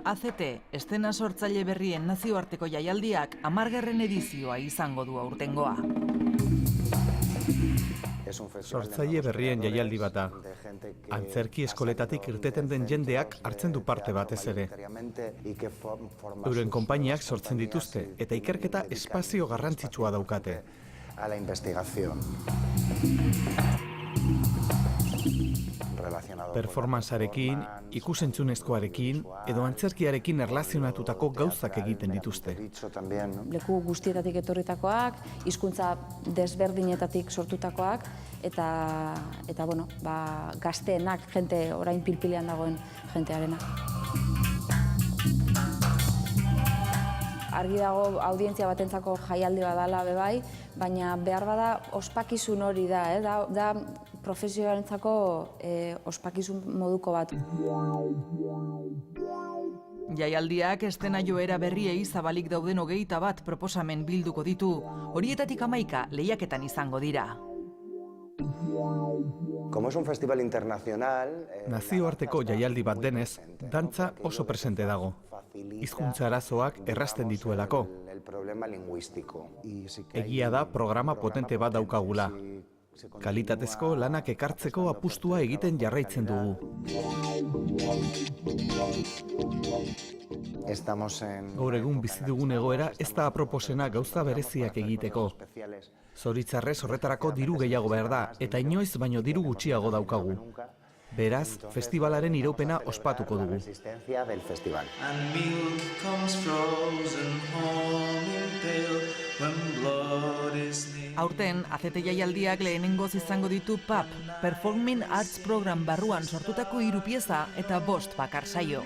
ACT, eszena sortzaile berrien nazioarteko jaialdiak 10. edizioa izango du aurtengoa. Sortzaile berrien jaialdi bat da. Antzerki eskoletatik irteten den jendeak hartzen du parte batez ere. Euren konpainiak sortzen dituzte eta ikerketa espazio garrantzitsua daukate. Performancearekin, ikusentzunezkoarekin edo antzerkiarekin erlazionatutako gauzak egiten dituzte. Leku guztietatik etorritakoak, hizkuntza desberdinetatik sortutakoak eta gazteenak, jente orain pilpilean dagoen jentearena. Argi dago audientzia batentzako jaialdi badala bebai, baina behar bada ospakizun hori da profesionalentzako ospakizun moduko bat. Jaialdiak eszena joera berriei zabalik dauden 21 proposamen bilduko ditu, horietatik 11 lehiaketan izango dira. Nazioarteko jaialdi bat denez, dantza oso presente dago. Hizkuntza arazoak errazten dituelako. Egia da programa potente bat daukagula. Kalitatezko lanak ekartzeko apustua egiten jarraitzen dugu. Gaur egun bizi dugun egoera ez da aproposena gauza bereziak egiteko. Zoritzarrez horretarako diru gehiago behar da, eta inoiz baino diru gutxiago daukagu. Beraz, festivalaren iraupena ospatuko dugu. Aurten, ACT jaialdiak lehenengoz izango ditu PAP, Performing Arts Program barruan sortutako 3 pieza eta 5 bakar saio.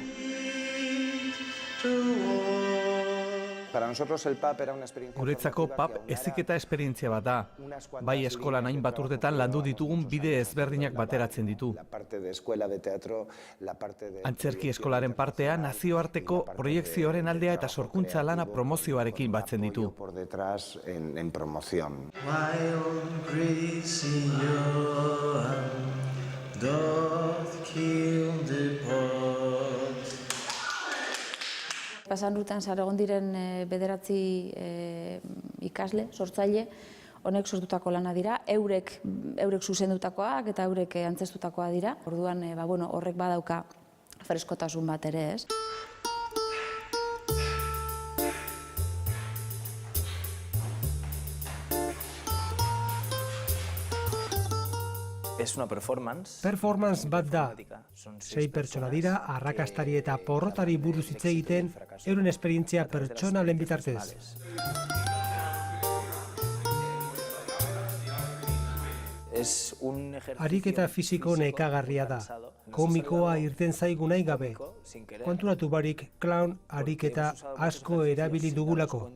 Guretzako PAP heziketa esperientzia bat da. Bai eskolan hainbat urtetan landu ditugun bide ezberdinak bateratzen ditu. Antzerki eskolaren partea nazioarteko proiekzioaren aldea eta sorkuntza lana promozioarekin batzen ditu. Pasan rutan egon diren 9 ikasle, sortzaile, honek sortutako lana dira, eurek zuzendutakoak eta eurek antzeztutakoa dira. Orduan, horrek badauka freskotasun bat ere, ez? Performance bat da. 6 pertsona dira, arrakastari eta porrotari buruz hitz egiten, euren esperientzia pertsonalen bitartez. Ariketa fisiko nekagarria da. Komikoa irten zaigu nahi gabe. Konturatu barik, clown ariketa asko erabili dugulako.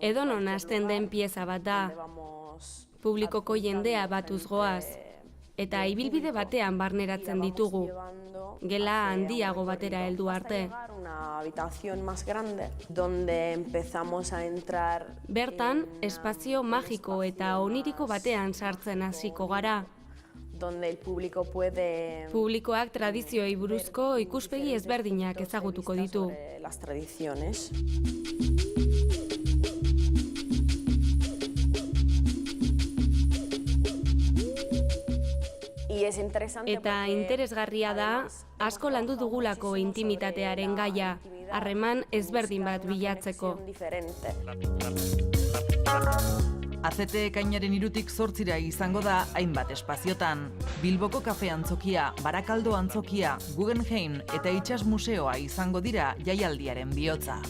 Edonon hasten den pieza bat da. Publikoko jendea batuz goaz. Eta ibilbide batean barneratzen ditugu. Gela handiago batera heldu arte. Bertan, espazio magiko eta oniriko batean sartzen hasiko gara. Publikoak tradizioei buruzko ikuspegi ezberdinak ezagutuko ditu. Eta interesgarria da, asko landu dugulako intimitatearen gaia, harreman ezberdin bat bilatzeko. ACT ekainaren 3tik 8 izango da hainbat espaziotan. Bilboko kafe antzokia, Barakaldo antzokia, Guggenheim eta Itsas museoa izango dira jaialdiaren bihotza.